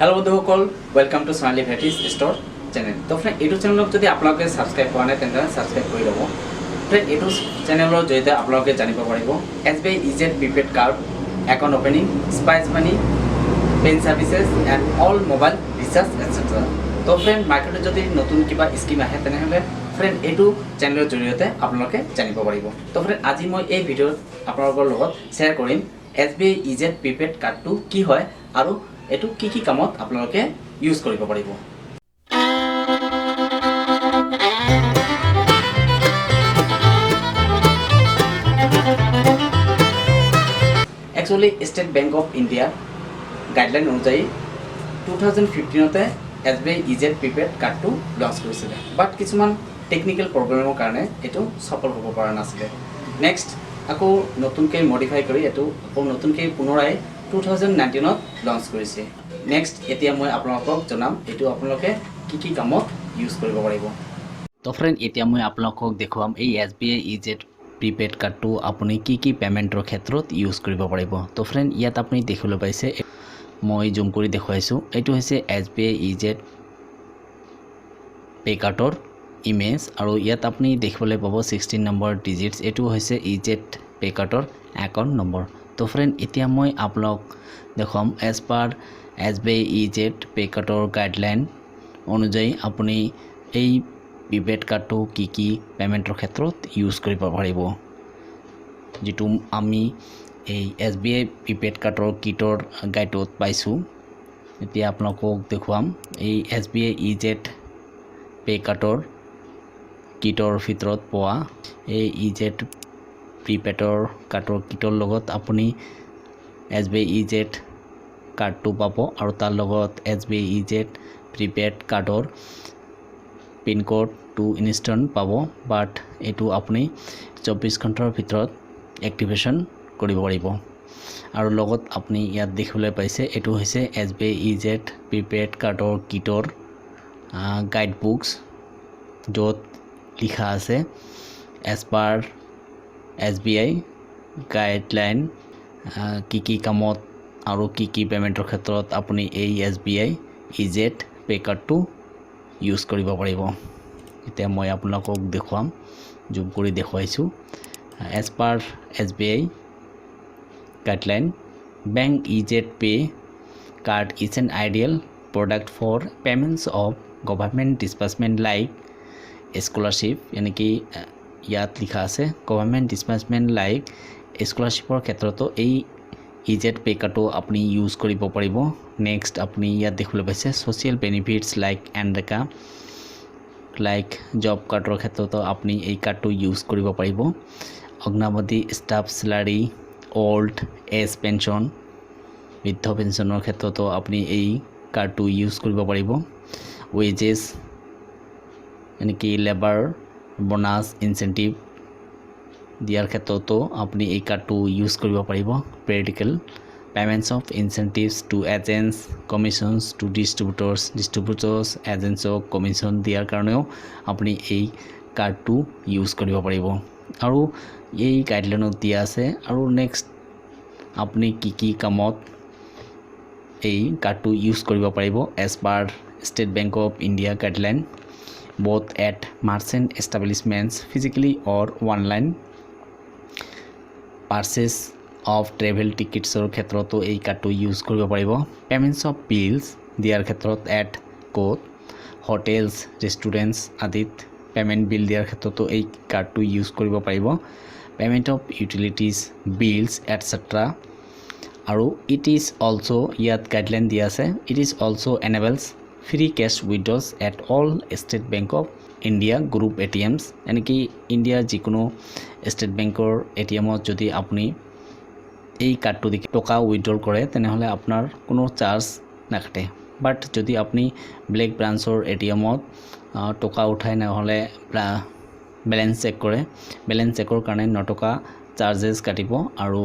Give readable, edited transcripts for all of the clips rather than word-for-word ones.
Hello बंधुসকল welcome to smiley भेटिस store channel. तो फ्रेंड यू चैनल जो आपलोके सब्सक्राइब কৰা নাই তেন্তে सब्सक्राइब কৰি ল'ব। फ्रेंड यू चैनलर जरिए आपलोके जानिब পাৰিব SBI EZ prepaid card account opening spice money PAN services and all mobile recharge etcetera. तो फ्रेंड मार्केट जो नतुन किबा स्कीम आए तेनहले फ्रेंड यू चैनलर जरिए आपलोके जानिब পাৰিব। तो फ्रेंड आज मैं ये भिडिओ आपलोকৰ লগত शेयर কৰিম SBI EZ प्रीपेड कार्ड की হয় আৰু एटू की कामत आपलोके यूज करिब पारिब। Actually state bank of India guideline अनुसार 2015 SBI EZ prepaid card launch करिছিলে बाट किछुमान टेक्निकल प्रॉब्लेমৰ কাৰণে এটো সফল হ'ব পৰা নাছিলে। नेक्स्ट আকৌ নতুনকৈ মডিফাই কৰি এটো আকৌ নতুনকৈ পুনৰাই 2019 लॉन्च करिছে। नेक्स्ट এতিয়া মই আপোনালোকক জনাম এটো আপোনালোকে কি কামত ইউজ কৰিব পাৰিব। তো फ्रेंड এতিয়া মই আপোনালোকক দেখুৱাম এই SBI EZ প্ৰিপেড কাৰ্ডটো আপুনি কি পেমেন্টৰ ক্ষেত্ৰত ইউজ কৰিব পাৰিব। তো फ्रेंड ইয়াত আপুনি দেখিবলৈ পাইছে মই জুম কৰি দেখুৱাইছো এটো হৈছে SBI EZ পে কাৰ্ডৰ ইমেজ আৰু ইয়াত আপুনি দেখিবলৈ পাব 16 নম্বৰ ডিজিটস এটো হৈছে EZ পে কাৰ্ডৰ একাউণ্ট নম্বৰ। तो फ्रेंड इतना मैं आपलोक देखम एज पर SBI EZ पे कार्डर गाइडलाइन अनुजाई अपनी प्रीपेड कार्ड की पेमेंटर क्षेत्र यूज कर जी आमी SBI प्रीपेड कार्डर किटर गाइडत पाइसो। इतना आपलोक देखुआम SBI EZ पे कार्डर किटर भितर पा EZ प्रीपेडर कार्डर किटर लगत अपनी SBI EZ कार्ड पाब और तार लगत SBI EZ प्रीपेड कार्डर पिन कोड टू इन्स्टेंट पाब बाट एटू अपनी 24 घंटार भितर एक्टिवेशन करिब पारिब। और लगत अपनी यात देखिबले पाइसे एटू होइसे SBI EZ प्रीपेड कार्डर किटर गाइड बुक्स जोत लिखा आछे एज पर SBI गाइडलाइन की कामत और की पेमेंटर क्षेत्र में अपनी SBI EZ pay card use करिब पारिब। इतना मैं आपलोक देखुआम जूम करि देखुवाइছো as per SBI guideline bank EZ pay card is an ideal product for payments of government disbursement like scholarship यानी कि यात लिखा আছে गवर्नमेंट डिसबर्समेंट लाइक स्कॉलरशिपर क्षेत्र तो EZ पे कार्ड अपनी यूज करिब पारिब। नेक्स्ट अपनी यात देखिबले पाइसे social benefits like NREGA like job कार्डर क्षेत्र तो अपनी कार्ड यूज करिब पारिब। अग्नावधि staff salary old age pension वृद्ध पेंशनर क्षेत्र तो अपनी कार्ड यूज करिब पारिब। वेजेस यानी कि लेबर बोनास इनसेंटिव दियार क्षेत्र तो अपनी कार्ड यूज करिब पारिब। Periodical payments of incentives to agents commissions to distributors एजेंट्सक कमिशन दियार कारणेও अपनी कार्ड यूज करिब पारिब। और ये गाइडलाइन दिया आछे और नेक्स्ट अपनी की कामत कार्ड यूज करिब पारिब as per state bank of India guideline both at merchant establishments physically or online purchase of travel tickets क्षेत्र तो कार्ड यूज करिब पारिब। पेमेंट्स ऑफ बिल्स दियार क्षेत्र एट कोड होटेल्स रेस्टुरेंट्स आदि पेमेंट बिल दियार क्षेत्र तो कार्ड यूज करिब पारिब। Payment of utilities bills etcetera और इट इज ऑल्सो यात गाइडलाइन दिया आछे it is also enables free cash withdraws at all state bank of India group ATMs यानी कि इंडिया जिको स्टेट बैंकर ATM जो अपनी कार्ड देखि टका उइड्रल करे तेनहले आपनार कोनो चार्ज नाकाटे बाट जदि अपनी ब्लैक ब्रांचर ATM टका उठाय नहले बैलेंस चेक करे बैलेंस चेकर कारण 9 टका चार्जेस काटिब और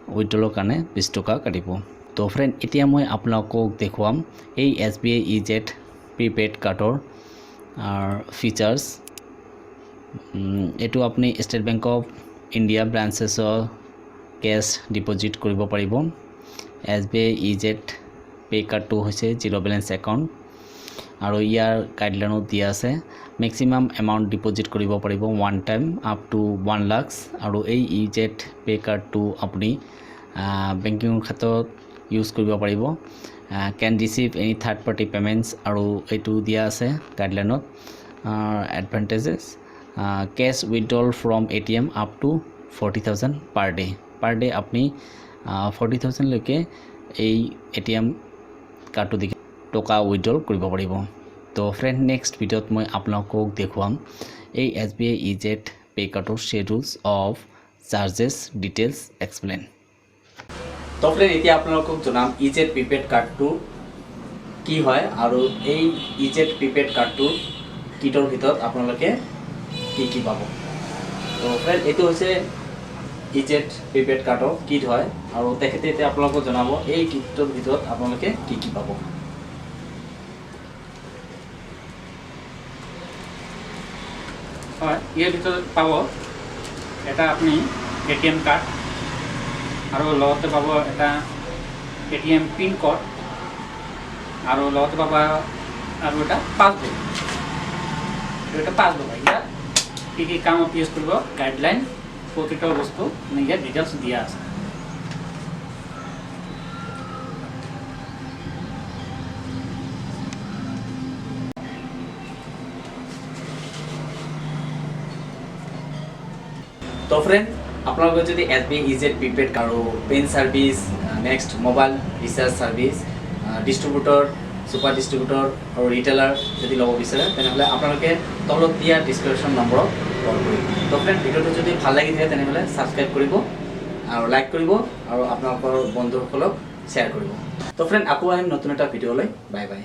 उइड्रলৰ कारण 20 टका काटिब। तो फ्रेंड इतना मैं आपलोक देखुआम SBI EZ प्रीपेड कार्डर फीचार्स एटू अपनी state bank of India branches cash deposit करिब पारिब। SBI EZ পে কাৰ্ডটো হৈছে জিৰ' বেলেঞ্চ একাউণ্ট আৰু ইয়াৰ গাইডলাইনত দিয়া আছে মেক্সিমাম এমাউণ্ট ডিপজিট কৰিব পাৰিব one time up to 1 lakh আৰু এই ইজেড পে কাৰ্ডটো আপুনি বেংকিঙৰ ক্ষেত্ৰত ইউজ কৰিব পাৰিব can receive any third party payments আৰু এইটো দিয়া আছে গাইডলাইনত advantages cash withdrawal from ATM up to 40,000 per day আপুনি 40,000 লৈকে এই ATM কাৰ্ডটো দি টকা উইথড্ৰল কৰিব পাৰিব তো ফ্ৰেণ্ড নেক্সট ভিডিঅ'ত মই আপোনালোকক দেখুৱাম এই SBI ইজেড পে কাৰ্ডৰ শেডুলছ অফ চাৰ্জেছ ডিটেইলছ এক্সপ্লেইন তো ফ্ৰেণ্ড এতিয়া আপোনালোকক জনাম ইজেড প্ৰিপেড কাৰ্ডটো কি হয় আৰু এই ইজেড প্ৰিপেড কাৰ্ডটোৰ কিটৰ ভিতৰত আপোনালোকে কি পাব তো ফ্ৰেণ্ড এইটো হৈছে ইজেড প্ৰিপেড কাৰ্ডৰ কিট হয় আৰু তেখেতে এতিয়া আপোনালোকক জনাব এই কিটৰ ভিতৰত আপোনালোকে কি পাব হয় ইয়াৰ ভিতৰত পাব এটা আপুনি ATM কাৰ্ড আৰু লগতে পাব এটা ATM পিন কোড আৰু লগতে পাব আৰু এটা পাছবুক ইয়াত কি কামত ইউজ কৰিব গাইডলাইন প্ৰতিটো বস্তু ইয়াত ডিটেইলছ দিয়া আছে তো ফ্ৰেণ্ড আপোনালোকে যদি SBI ইজেড প্ৰিপেড আৰু PAN service next mobile recharge service distributor super distributor আৰু ৰিটেইলাৰ যদি ল'ব বিচাৰে তেনেহ'লে আপোনালোকে তলত দিয়া ডিছক্ৰিপশ্যন নম্বৰত কল কৰিব তো ফ্ৰেণ্ড ভিডিঅ'টো যদি ভাল লাগি থাকে তেনেহ'লে ছাবস্ক্ৰাইব কৰিব আৰু লাইক কৰিব আৰু আপোনালোকৰ বন্ধুসকলক শ্বেয়াৰ কৰিব তো ফ্ৰেণ্ড আকৌ আহিম নতুন এটা ভিডিঅ'লৈ বাই বাই